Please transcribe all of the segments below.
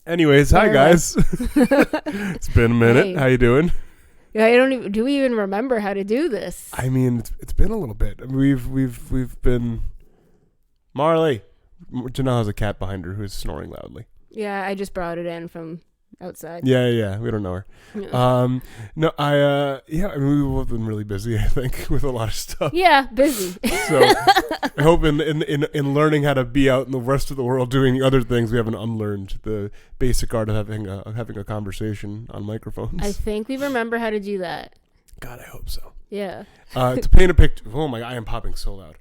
Anyways, hi guys. It's been a minute. Hey. How you doing? Yeah, I don't even. Do we even remember how to do this? I mean, it's been a little bit. I mean, we've been. Marley, Jhanelle has a cat behind her who's snoring loudly. Yeah, I just brought it in from outside. Yeah. We don't know her. Yeah. No, I mean, we've both been really busy. I think with a lot of stuff. Yeah, busy. So I hope in learning how to be out in the rest of the world doing other things, we haven't unlearned the basic art of having a conversation on microphones. I think we remember how to do that. God, I hope so. Yeah. To paint a picture. Oh my God, I am popping so loud.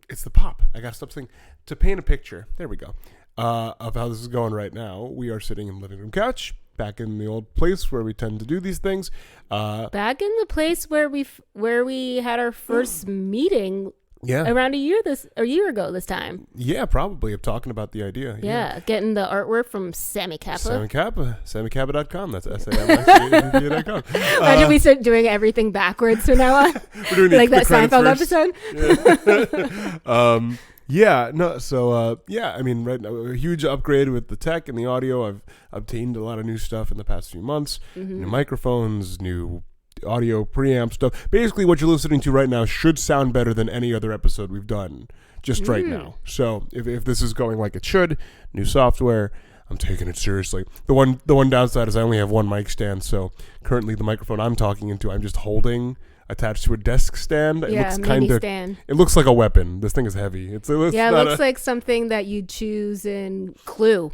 It's the pop. I gotta stop saying. To paint a picture. There we go. Of how this is going right now. We are sitting in the living room couch, back in the old place where we tend to do these things. Back in the place where we had our first meeting. Yeah. Around a year ago this time. Yeah, probably. Of talking about the idea. Yeah. Getting the artwork from Sammy Kappa. Sammy Kappa. SammyKappa.com. That's SAMICAPPA.com. Imagine we start doing everything backwards from now on. We're doing like the that Seinfeld episode. episode. Yeah. No. So I mean, right now a huge upgrade with the tech and the audio. I've obtained a lot of new stuff in the past few months. Mm-hmm. New microphones, new audio preamp stuff. Basically, what you're listening to right now should sound better than any other episode we've done just right now. So if this is going like it should, new software, I'm taking it seriously. The one downside is I only have one mic stand. So currently the microphone I'm talking into, I'm just holding attached to a desk stand. It looks kind of stand. It looks like a weapon. This thing is heavy. It looks like something that you'd choose in Clue.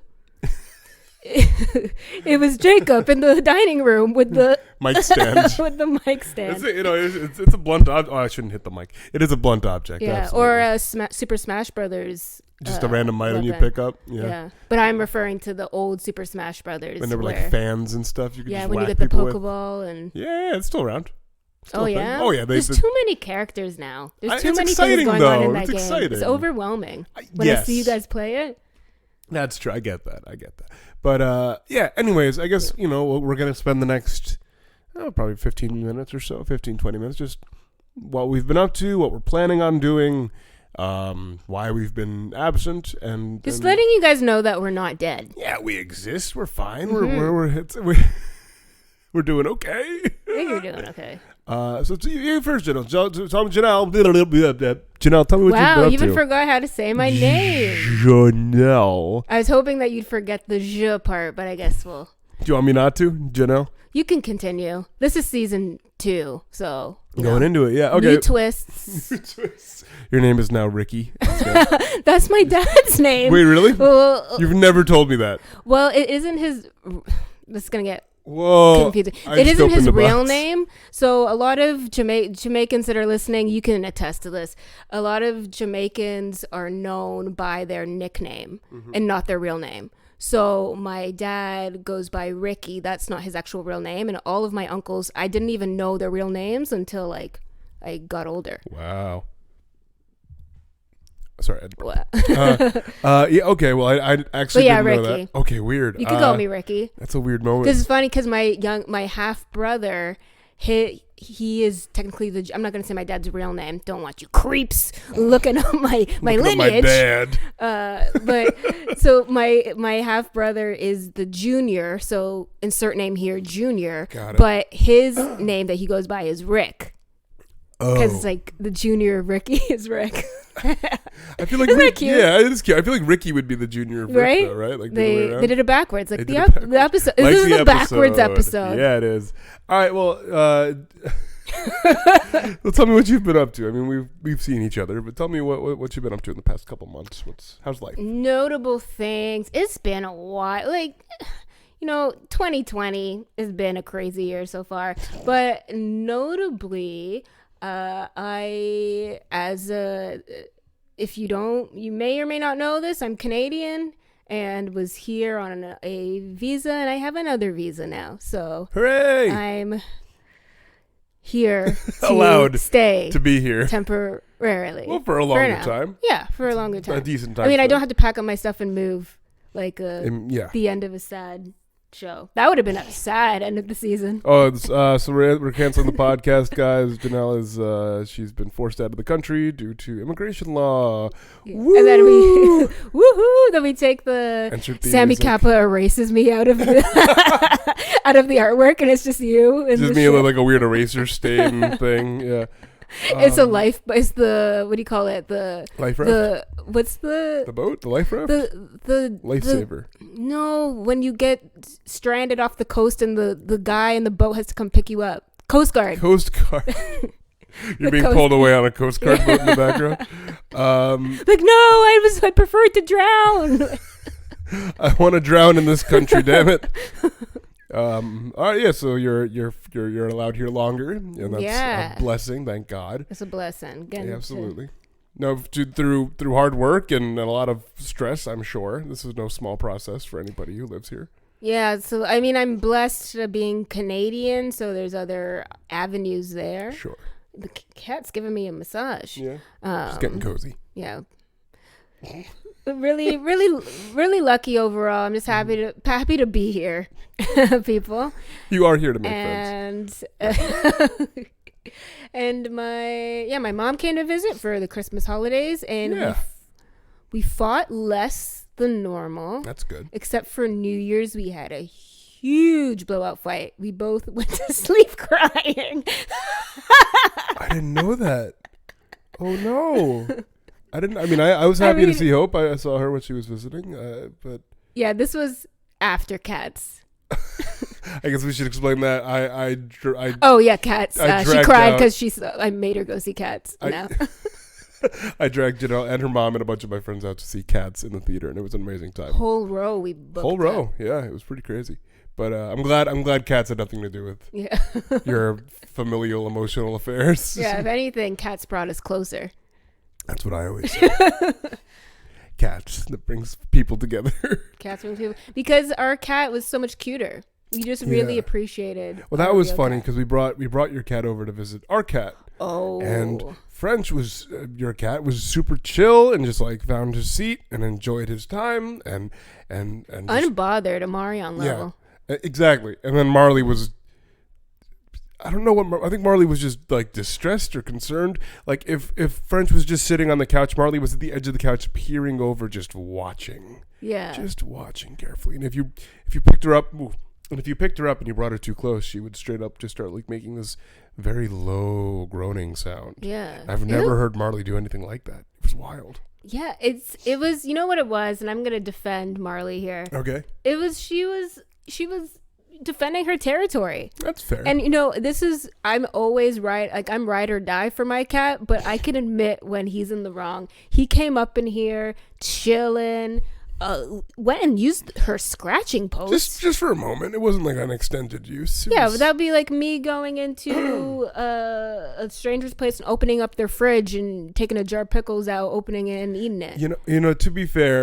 It was Jacob in the dining room with the mic stand. with the mic stand. It's a blunt object. Oh, I shouldn't hit the mic. It is a blunt object. Yeah, absolutely. or a Super Smash Brothers. Just a random item weapon. you pick up. Yeah. But I'm referring to the old Super Smash Brothers. When there were like fans and stuff. You could just when you whack get the people Pokeball with. and. Yeah, it's still around. Oh yeah. Oh yeah. There's too many characters now. There's too many things going on in that game. Exciting. It's overwhelming. When I see you guys play it. That's true. I get that. But yeah, anyways, I guess, we're going to spend the next probably 15 minutes or so, 15, 20 minutes, just what we've been up to, what we're planning on doing, why we've been absent, and just letting you guys know that we're not dead. Yeah, we exist. We're fine. Mm-hmm. We're doing okay. I think you're doing okay. So to you first, Jhanelle. Jhanelle, tell me what you've been up to. Wow, you even forgot how to say my name. Jhanelle. I was hoping that you'd forget the je part, but I guess we'll. Do you want me not to, Jhanelle? You can continue. This is season 2, so. Going into it, yeah. Okay. New twists. Your name is now Ricky. That's my dad's name. Wait, really? Well, you've never told me that. Well, it isn't his. This is going to get. Whoa. Confusing. It isn't his real name. So a lot of Jamaicans that are listening, you can attest to this. A lot of Jamaicans are known by their nickname and not their real name. So my dad goes by Ricky. That's not his actual real name. And all of my uncles, I didn't even know their real names until I got older. Wow. Sorry. What? Yeah. Okay. Well, I actually didn't know Ricky. that. Okay. Weird. You can call me Ricky. That's a weird moment. Because it's funny because my half brother, he is technically I'm not going to say my dad's real name. Don't want you creeps looking up my lineage. My dad. But so my half brother is the junior. So insert name here, Junior. Got it. But his name that he goes by is Rick. Oh. Because it's like the junior of Ricky is Rick. I feel like Isn't that cute? Yeah, it is cute. I feel like Ricky would be the junior of Rick, though, right? Like they did it backwards, like the episode. Like This is the backwards episode. Yeah, it is. All right, well, well, tell me what you've been up to. I mean, we've seen each other, but tell me what you've been up to in the past couple months. How's life? Notable things. It's been a while. 2020 has been a crazy year so far, but notably. You may or may not know this, I'm Canadian and was here on a visa, and I have another visa now. So hooray! I'm here to allowed stay to be here temporarily. Well, for a longer time. Yeah, for a longer time. A decent time. I mean, I don't have to pack up my stuff and move like the end of a sad show. That would have been a sad end of the season. Oh, so we're canceling the podcast, guys. Jhanelle is she's been forced out of the country due to immigration law. Yeah. And then we woohoo! Then we take the Sammy music. Kappa erases me out of the out of the artwork, and it's just you. And Just me with like a weird eraser stain thing. Yeah. It's a life. It's the what do you call it? The life raft. What's the boat? The life raft. The lifesaver. No, when you get stranded off the coast and the guy in the boat has to come pick you up. Coast Guard. Coast Guard. You're being pulled away on a Coast Guard boat in the background. Like no, I prefer to drown. I want to drown in this country. Damn it. All right, yeah. So you're allowed here longer, and that's a blessing. Thank God. It's a blessing. Yeah, absolutely. No, through hard work and a lot of stress, I'm sure this is no small process for anybody who lives here. Yeah. So I mean, I'm blessed being Canadian, so there's other avenues there. Sure. The cat's giving me a massage. Yeah. Just getting cozy. Yeah. Really, really, really lucky overall. I'm just happy to be here, people. You are here to make friends. And my mom came to visit for the Christmas holidays, and we fought less than normal. That's good. Except for New Year's, we had a huge blowout fight. We both went to sleep crying. I didn't know that. Oh no. I was happy to see Hope. I saw her when she was visiting, but yeah, this was after cats. I guess we should explain that. Oh yeah, cats. She cried because I made her go see Cats. I dragged Jhanelle and her mom and a bunch of my friends out to see Cats in the theater, and it was an amazing time. Whole row we booked. Whole row, yeah, it was pretty crazy. But I'm glad Cats had nothing to do with your familial emotional affairs. Yeah, if anything, Cats brought us closer. That's what I always say. Cats, that brings people together. Cats bring people, because our cat was so much cuter. We just really appreciated. Well, that was funny because we brought your cat over to visit our cat. Oh. And French was your cat was super chill and just like found his seat and enjoyed his time and unbothered, a Marion level. Yeah, exactly. And then Marley was. I don't know what I think Marley was just like distressed or concerned. Like if French was just sitting on the couch, Marley was at the edge of the couch peering over, just watching. Yeah. Just watching carefully. And if you picked her up and you brought her too close, she would straight up just start like making this very low groaning sound. Yeah. I've never heard Marley do anything like that. It was wild. Yeah, it was, you know what it was, and I'm going to defend Marley here. Okay. She was defending her territory. That's fair. And I'm always right. Like, I'm ride or die for my cat, but I can admit when he's in the wrong. He came up in here chilling, went and used her scratching post. Just for a moment. It wasn't like an extended use. But that'd be like me going into a stranger's place and opening up their fridge and taking a jar of pickles out, opening it and eating it. You know. To be fair,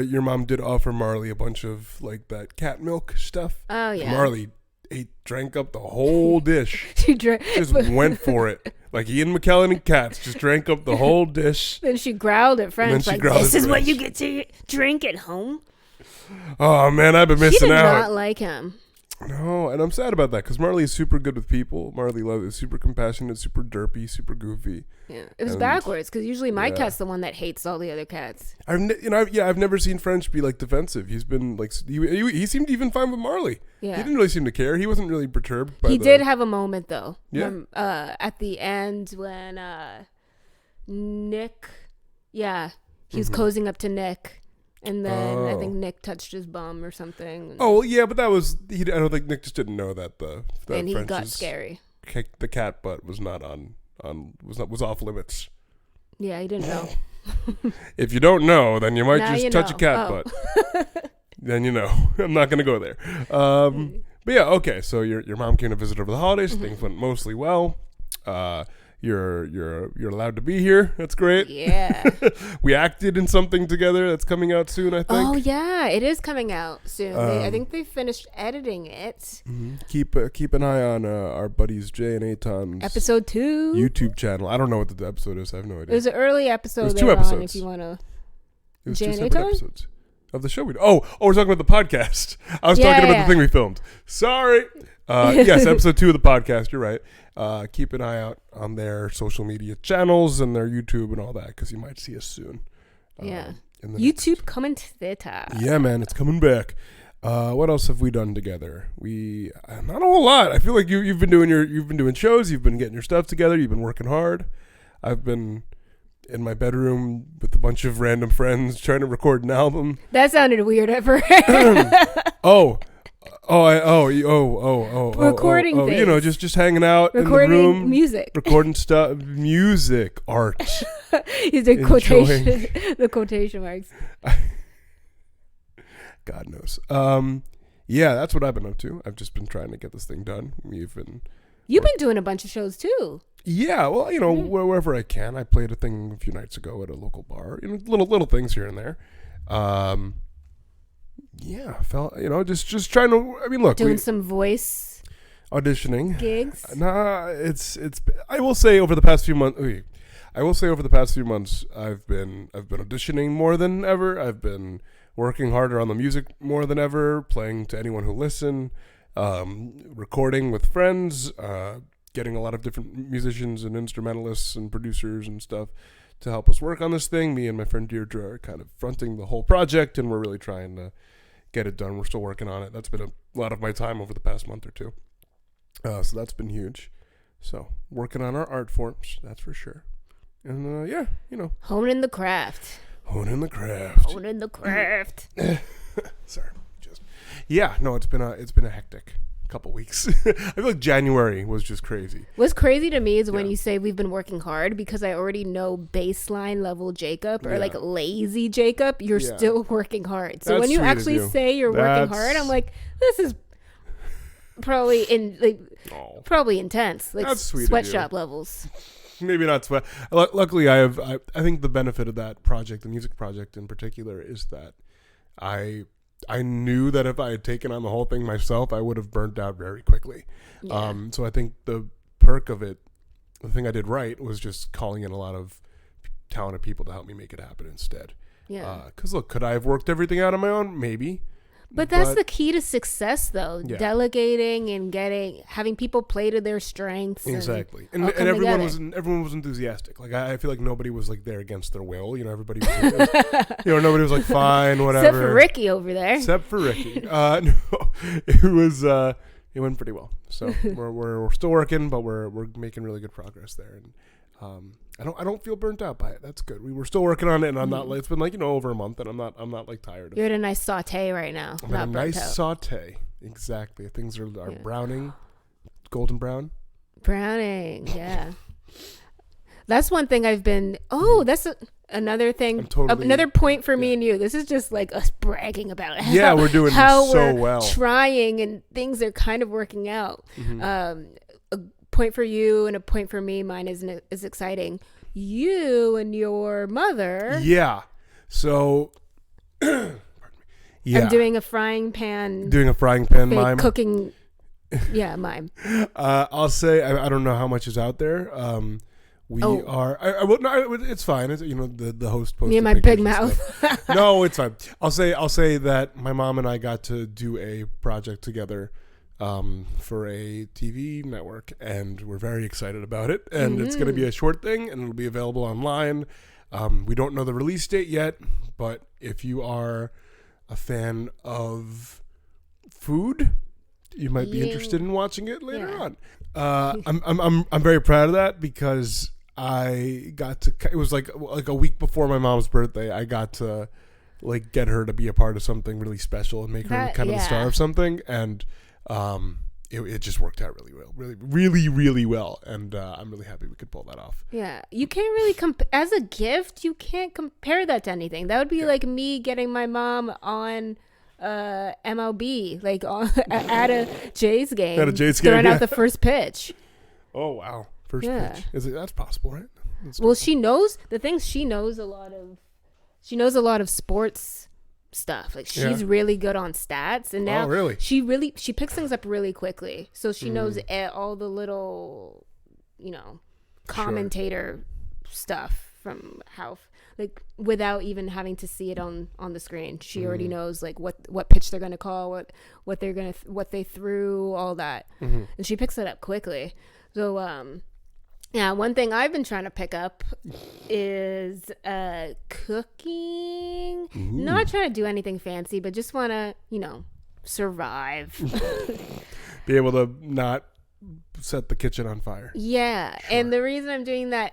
your mom did offer Marley a bunch of like that cat milk stuff. Oh yeah. Marley drank up the whole dish. She drank. Just went for it. Like Ian McKellen and Cats just drank up the whole dish. Then she growled at French like, "This is what you get to drink at home." Oh man, I've been missing out. She did not like him. No, and I'm sad about that because Marley is super good with people. Marley Love is super compassionate, super derpy, super goofy. Yeah, it was backwards because usually my cat's the one that hates all the other cats. I've never seen French be like defensive. He's been like he seemed even fine with Marley. Yeah, he didn't really seem to care. He wasn't really perturbed. He did have a moment though. Yeah. At the end when Nick, he was cozying up to Nick. And then I think Nick touched his bum or something. Oh yeah, but that was I don't think Nick just didn't know that and he got scary. The cat butt was not was off limits. Yeah, he didn't know. If you don't know, then you might just touch a cat butt. Then you know. I'm not gonna go there. But yeah, okay. So your mom came to visit over the holidays. Mm-hmm. Things went mostly well. You're allowed to be here. That's great. Yeah. We acted in something together that's coming out soon, I think. Oh yeah, it is coming out soon. I think they finished editing it. Mm-hmm. Keep an eye on our buddies Jay and Aton's episode 2 YouTube channel. I don't know what the episode is. I have no idea. It was an early episode. It was 2 episodes. If you want to. It was 2 separate episodes. of the show we do. Oh, we're talking about the podcast. I was talking about the thing we filmed. Sorry. Yes, episode 2 of the podcast. You're right. Keep an eye out on their social media channels and their YouTube and all that, because you might see us soon. YouTube coming to theater. Yeah, man, it's coming back. What else have we done together? Not a whole lot. I feel like you've been doing shows. You've been getting your stuff together. You've been working hard. I've been in my bedroom with a bunch of random friends trying to record an album. That sounded weird at first. Recording things. You know, just hanging out recording in the room. Music. Recording stuff. Music. Art. He's doing the quotation marks. God knows. Yeah, that's what I've been up to. I've just been trying to get this thing done. You've been doing a bunch of shows too. Yeah, well, you know, wherever I can. I played a thing a few nights ago at a local bar. You know, little things here and there. Yeah, just trying to. I mean, look, doing some voice auditioning gigs. Nah, it's. I will say over the past few months. I've been auditioning more than ever. I've been working harder on the music more than ever. Playing to anyone who listen. Recording with friends. Getting a lot of different musicians and instrumentalists and producers and stuff to help us work on this thing. Me and my friend Deirdre are kind of fronting the whole project, and we're really trying to get it done. We're still working on it. That's been a lot of my time over the past month or two. So that's been huge. So working on our art forms, that's for sure. And yeah, you know. Honing the craft. Sorry. It's been a hectic couple weeks. I feel like January was just crazy. What's crazy to me is when you say we've been working hard, because I already know baseline level Jacob or like lazy Jacob, you're still working hard. So That's when you sweet actually of you. say you're working hard, I'm like, this is probably probably intense, like sweatshop levels. Maybe not sweat. Luckily, I think the benefit of that project, the music project in particular, is that I knew that if I had taken on the whole thing myself, I would have burnt out very quickly. Yeah. So I think the perk of it, the thing I did right, was just calling in a lot of talented people to help me make it happen instead. Yeah. Because look, could I have worked everything out on my own? Maybe. But that's the key to success, though. Yeah. Delegating and having people play to their strengths. Exactly, and everyone was enthusiastic. Like I feel like nobody was like there against their will. You know, everybody was, nobody was like fine, whatever. Except for Ricky over there. No, it went pretty well. So we're still working, but we're making really good progress there. And I don't feel burnt out by it. That's good. We were still working on it, and I'm not. It's been like over a month, and I'm not like tired. You're at a nice saute right now. I'm at a nice saute. Exactly. Things are browning, golden brown. Browning. Yeah. That's one thing I've been. That's another thing. Another point for me and you. This is just like us bragging about it. Yeah, we're doing so we're well. Trying, and things are kind of working out. Point for you and a point for me. Mine is exciting. You and your mother. Yeah. So, pardon me. Yeah. I'm doing a frying pan mime. Cooking. Yeah, mime. I'll say I don't know how much is out there. We are. It's fine. It's, the host posted. Me and my big mouth. No, it's fine. I'll say that my mom and I got to do a project together. For a TV network, and we're very excited about it. And it's going to be a short thing, and it'll be available online. We don't know the release date yet, but if you are a fan of food, you might be interested in watching it later on. I'm very proud of that, because I got to. It was like a week before my mom's birthday. I got to like get her to be a part of something really special and make her kind of the star of something, and. It just worked out really well, really well, and I'm really happy we could pull that off. Yeah, you can't really as a gift. You can't compare that to anything. That would be like me getting my mom on MLB, like at a Jays game, throwing out the first pitch. Oh wow, first pitch. That's possible, right? She knows the things. She knows a lot of sports stuff. Like she's really good on stats, and now she picks things up really quickly, so she knows all the little commentator stuff from how like without even having to see it on the screen. She already knows like what pitch they're gonna call, what they threw, all that, and she picks it up quickly. So yeah, one thing I've been trying to pick up is cooking. Not trying to do anything fancy, but just want to, survive. Be able to not set the kitchen on fire. Yeah. Sure. And the reason I'm doing that,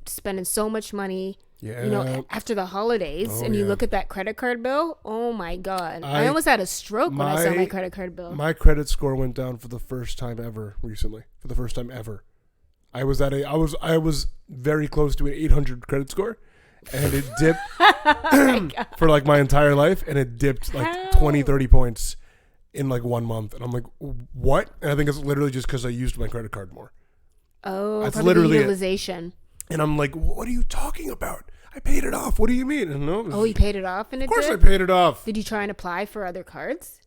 spending so much money, after the holidays, and you look at that credit card bill, oh my God. I almost had a stroke when I saw my credit card bill. My credit score went down for the first time ever recently. For the first time ever. I was very close to an 800 credit score, and it dipped for like my entire life, and it dipped like 20, 30 points in like 1 month. And I'm like, what? And I think it's literally just because I used my credit card more. Oh, that's literally utilization. And I'm like, what are you talking about? I paid it off. What do you mean? And no, you paid it off, and of course I paid it off. Did you try and apply for other cards?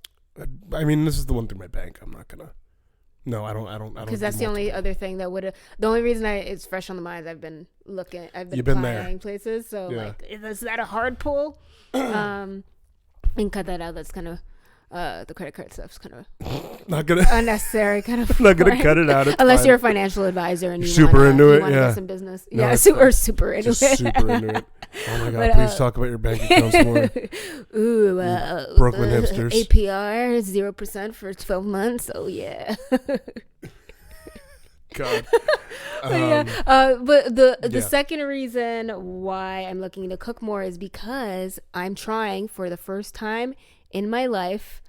I mean, this is the one through my bank. I'm not gonna. No, I don't. Because that's the only other thing that would have. The only reason it's fresh on the mind. I've been applying places. So like, is that a hard pull? And cut that out. That's kind of. The credit card stuff's kind of not gonna unnecessary. Kind of not gonna cut it out. Unless you're a financial advisor and you're super into it. Get some business. No, super into it. Super into it. Oh my God! Please talk about your bank accounts more. Ooh, Brooklyn hipsters. APR 0% for 12 months. Oh yeah. God. But the second reason why I'm looking to cook more is because I'm trying for the first time in my life,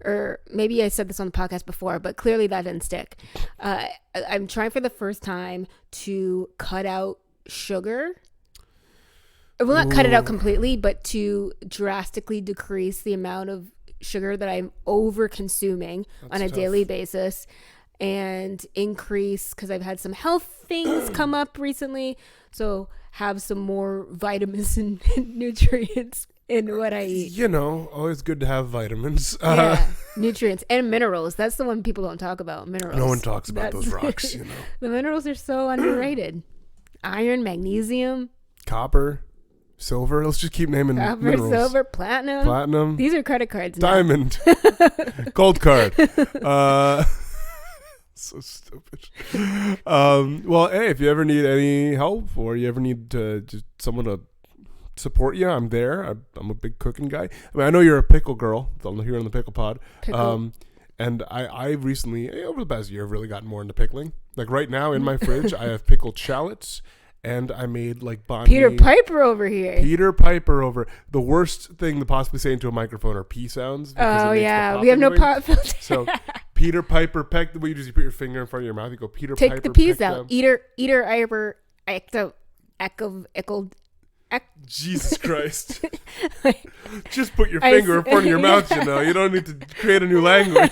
or maybe I said this on the podcast before, but clearly that didn't stick. I'm trying for the first time to cut out sugar. Well, not cut it out completely, but to drastically decrease the amount of sugar that I'm over consuming on a daily basis, and increase, because I've had some health things come up recently, so have some more vitamins and nutrients in what I eat. Always good to have vitamins. Nutrients and minerals. That's the one people don't talk about. Minerals. No one talks about those rocks. The minerals are so underrated. Iron, magnesium, copper, silver. Let's just keep naming minerals. Silver, platinum. These are credit cards now. Diamond. Gold card. So stupid. Well, hey, if you ever need any help, or you ever need just someone to support you, I'm there. I'm a big cooking guy. I mean, I know you're a pickle girl. I'm here on the Pickle Pod. And I recently, over the past year, have really gotten more into pickling. Like right now in my fridge, I have pickled shallots, and I made like banh mi. Peter Piper over here. The worst thing to possibly say into a microphone are pee sounds. Oh yeah, we have no pop filter. So Peter Piper peck. What you do is you put your finger in front of your mouth. You go Peter Take Piper. Take the peas peck out. Eater Iber Eckel. Jesus Christ. Just put your finger in front of your mouth, You don't need to create a new language.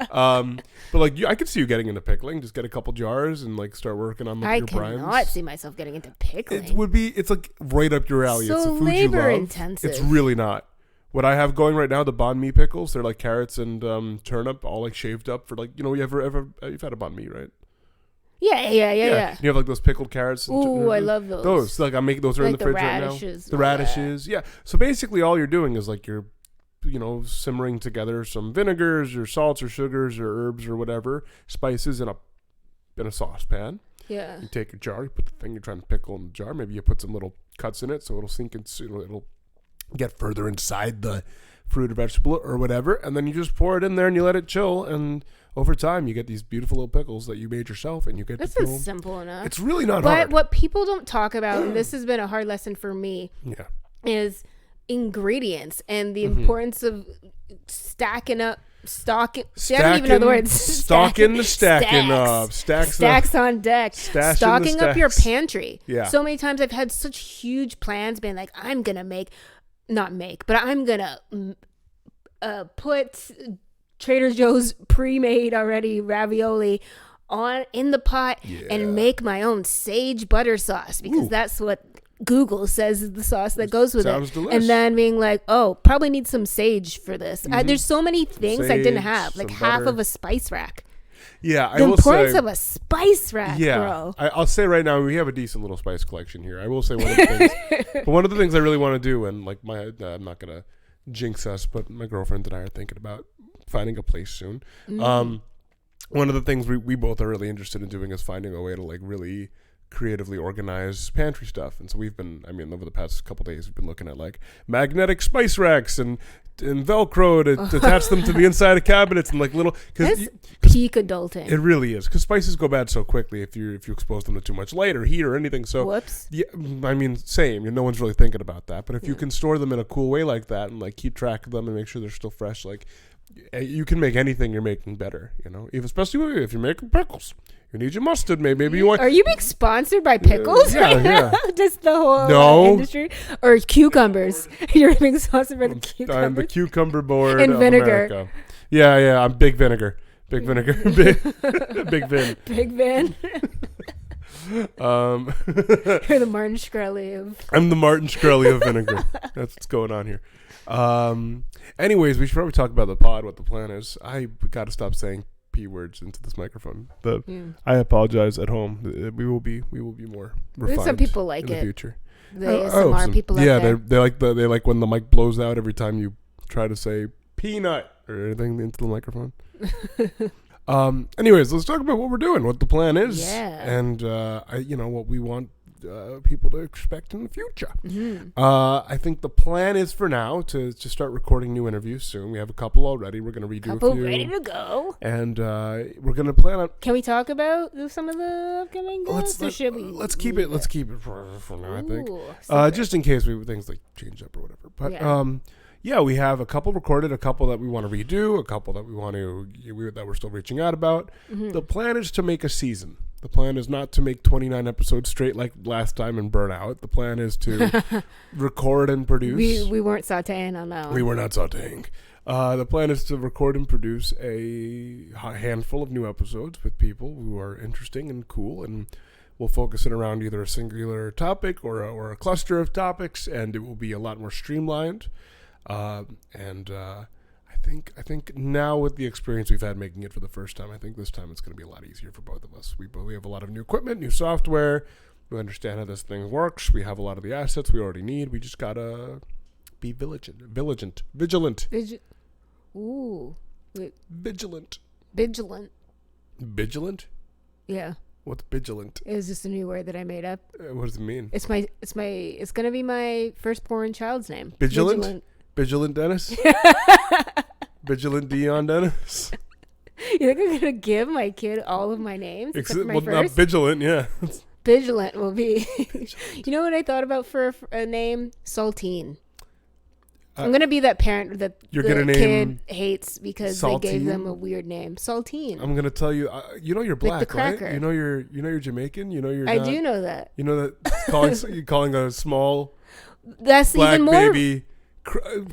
But like, I could see you getting into pickling. Just get a couple jars and like start working on your brines. I cannot see myself getting into pickling. It's like right up your alley. So it's a food labor you love. intensive. It's really not. What I have going right now, the banh mi pickles, they're like carrots and turnip, all like shaved up for like, you've had a banh mi, right? Yeah. You have like those pickled carrots. Ooh, I love those. Those, like I'm making those are in the fridge right now. The radishes, yeah. So basically, all you're doing is like you're, simmering together some vinegars or salts or sugars or herbs or whatever spices in a saucepan. Yeah. You take a jar, you put the thing you're trying to pickle in the jar. Maybe you put some little cuts in it so it'll sink in. It'll get further inside the fruit or vegetable or whatever, and then you just pour it in there and you let it chill, and over time you get these beautiful little pickles that you made yourself, and you get this is simple enough. It's really not hard. But what people don't talk about, and this has been a hard lesson for me, is ingredients and the importance of stacking up. I don't even know the words. Stacking up. Stacks on deck. Stocking up your pantry. Yeah. So many times I've had such huge plans, being like, I'm gonna but I'm gonna put Trader Joe's pre-made already ravioli in the pot and make my own sage butter sauce, because that's what Google says is the sauce that goes with it. Delicious. And then being like, probably need some sage for this. There's so many things I didn't have, like half of a spice rack. Yeah, The importance of a spice rack, bro. I'll say right now we have a decent little spice collection here. I will say one of the things, but one of the things I really want to do, and like I'm not gonna jinx us, but my girlfriend and I are thinking about finding a place soon. One of the things we both are really interested in doing is finding a way to like really creatively organize pantry stuff. And so over the past couple days, we've been looking at like magnetic spice racks and Velcro to attach them to the inside of cabinets and like little. That's peak adulting. It really is, because spices go bad so quickly if you expose them to too much light or heat or anything. So whoops. Yeah, I mean, same. No one's really thinking about that. But if you can store them in a cool way like that and like keep track of them and make sure they're still fresh, like you can make anything you're making better. Even especially if you're making pickles. You need your mustard, maybe you want. Are you being sponsored by pickles right now? Just the whole industry, or cucumbers? You're being sponsored by the cucumbers. I'm the cucumber board and of vinegar. America. Yeah, I'm big vinegar, big vin. Big Vin. You're the Martin Shkreli of. I'm the Martin Shkreli of vinegar. That's what's going on here. Anyways, we should probably talk about the pod. What the plan is. I got to stop saying P words into this microphone. I apologize at home. We will be more refined. Some people like in it. The future. The ASMR people out there. they like when the mic blows out every time you try to say peanut or anything into the microphone. Anyways, let's talk about what we're doing, what the plan is, and what we want people to expect in the future. I think the plan is for now to start recording new interviews soon. We have a couple already. We're going to redo a few. Ready to go. And we're going to plan on. Can we talk about some of the upcoming guests? Let's keep it for now. I think just in case things like change up or whatever. But we have a couple recorded, a couple that we want to redo, a couple that that we're still reaching out about. The plan is to make a season. The plan is not to make 29 episodes straight like last time and burn out. The plan is to record and produce. We weren't sauteing on that one. We were not sauteing. The plan is to record and produce a handful of new episodes with people who are interesting and cool, and we'll focus it around either a singular topic or a cluster of topics, and it will be a lot more streamlined. I think now with the experience we've had making it for the first time, I think this time it's going to be a lot easier for both of us. We have a lot of new equipment, new software. We understand how this thing works. We have a lot of the assets we already need. We just got to be vigilant. Vigilant. Yeah. What's vigilant? It was just a new word that I made up. What does it mean? It's going to be my firstborn child's name. Vigilant Dennis? Vigilant Dion Dennis? You think I'm going to give my kid all of my names? Not vigilant, yeah. Vigilant will be. You know what I thought about for a name? Saltine. I'm going to be that parent that the kid hates because Saltine? They gave them a weird name. Saltine. I'm going to tell you, you're black, like the cracker. Right? You know you're Jamaican? I do know that. You know that you're calling a small that's black even more baby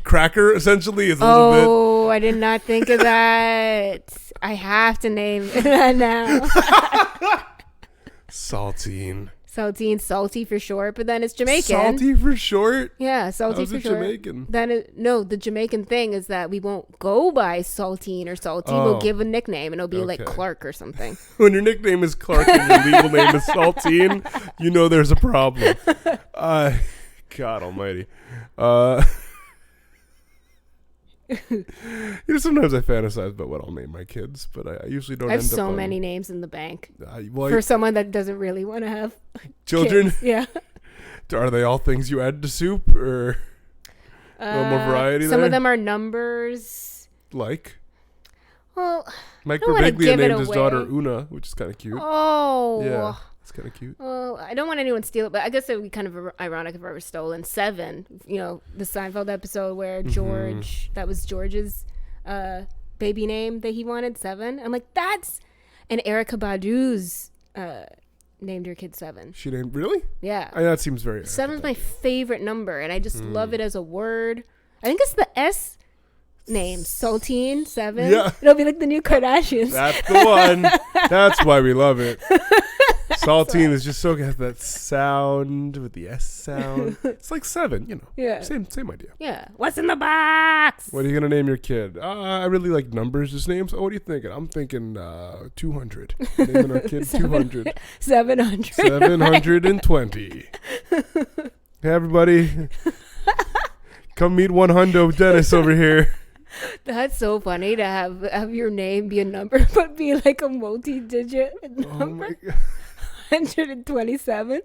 cracker essentially is a little bit. Oh, I did not think of that. I have to name that now. Saltine, salty for short, but then it's Jamaican. Salty for short? Yeah, salty for short. Jamaican? The Jamaican thing is that we won't go by Saltine or Salty. We'll give a nickname, and it'll be like Clark or something. When your nickname is Clark and your legal name is Saltine, there's a problem. God almighty. Sometimes I fantasize about what I'll name my kids, but I usually don't. I have so many names in the bank for for someone that doesn't really want to have children. Kids. Yeah. Are they all things you add to soup, or a little more variety? Some of them are numbers. Like. Well, Mike Birbiglia named his daughter Una, which is kind of cute. Oh. Yeah. It's kind of cute. Well, I don't want anyone to steal it, but I guess it would be kind of ironic if I were stolen. 7, the Seinfeld episode where George, that was George's baby name that he wanted, 7. I'm like, that's... And Erykah Badu's named her kid 7. She named... Really? Yeah. That seems very... 7's my favorite number, and I just love it as a word. I think it's the S name, Saltine 7. Yeah. It'll be like the new Kardashians. That's the one. That's why we love it. Saltine is just so good. That sound with the S sound. It's like 7, you know. Yeah. Same idea. Yeah. What's in the box? What are you gonna name your kid? I really like numbers as names. Oh, what are you thinking? I'm thinking 200. Naming our kid 200. 700. 720. Hey, everybody. Come meet one hundo Dennis over here. That's so funny to have your name be a number, but be like a multi-digit number. Oh my God. 127.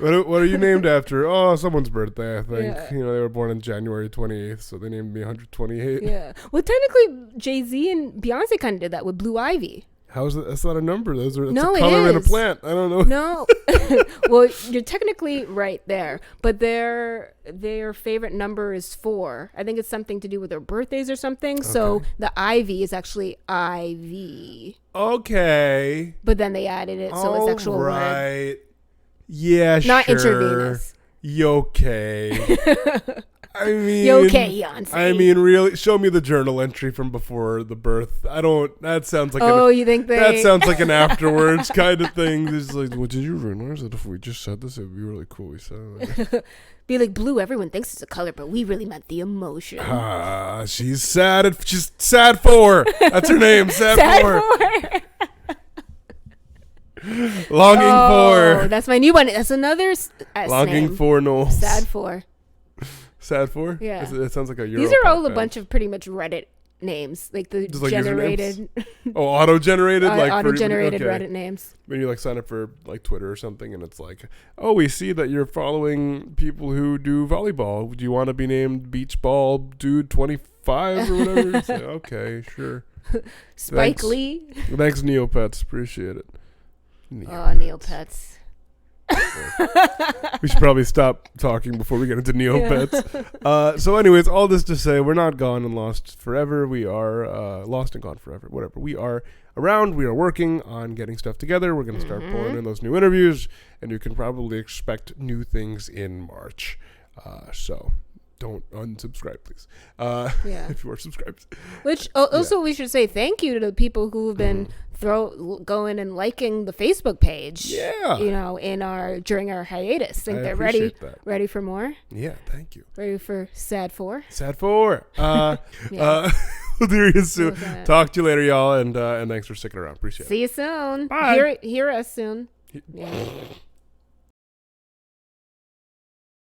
What are you named after? Oh, someone's birthday, I think. Yeah. You know, they were born on January 28th, so they named me 128. Yeah. Well, technically, Jay-Z and Beyonce kind of did that with Blue Ivy. How's that? That's not a number. That's No, a it color in a is. plant. I don't know. No. Well, you're technically right there, but their favorite number is 4. I think it's something to do with their birthdays or something. So Okay. the Ivy is actually IV. Okay. But then they added it, so it's actual word. Right. Yeah, Not sure. intravenous. Okay. I mean, You okay, Beyonce? I mean, really, show me the journal entry from before the birth. I don't. That sounds like you think that sounds like an afterwards kind of thing. It's like, well, did you realize that if we just said this, it'd be really cool? We said it. Be like, blue, everyone thinks it's a color, but we really meant the emotion. She's sad. She's sad 4. That's her name. Sad 4. Longing for. That's my new one. That's another S Longing name. for Knowles. Sad 4. Sad 4? Yeah. It sounds like a Euro. These are all a bunch of pretty much Reddit names, like the Just like generated, Oh, auto-generated? Like auto-generated okay. Reddit names. When you like sign up for like Twitter or something and it's like, oh, we see that you're following people who do volleyball. Do you want to be named Beach Ball Dude 25 or whatever? It's like, okay, sure. Spike Lee. Thanks, Neopets. Appreciate it. Neopets. We should probably stop talking before we get into Neopets. So anyways, all this to say, we're not gone and lost forever. We are lost and gone forever, whatever. We are around. We are working on getting stuff together. We're going to start pulling in those new interviews, and you can probably expect new things in March. So don't unsubscribe, please. If you are subscribed. Which also we should say thank you to the people who have been going and liking the Facebook page. Yeah. You know, during our hiatus. Think I they're appreciate that. ready for more. Yeah, thank you. Ready for Sad 4. Sad 4. Yeah. We'll do you soon. Okay. Talk to you later, y'all, and thanks for sticking around. Appreciate it. See you soon. Bye. Hear us soon. Yeah.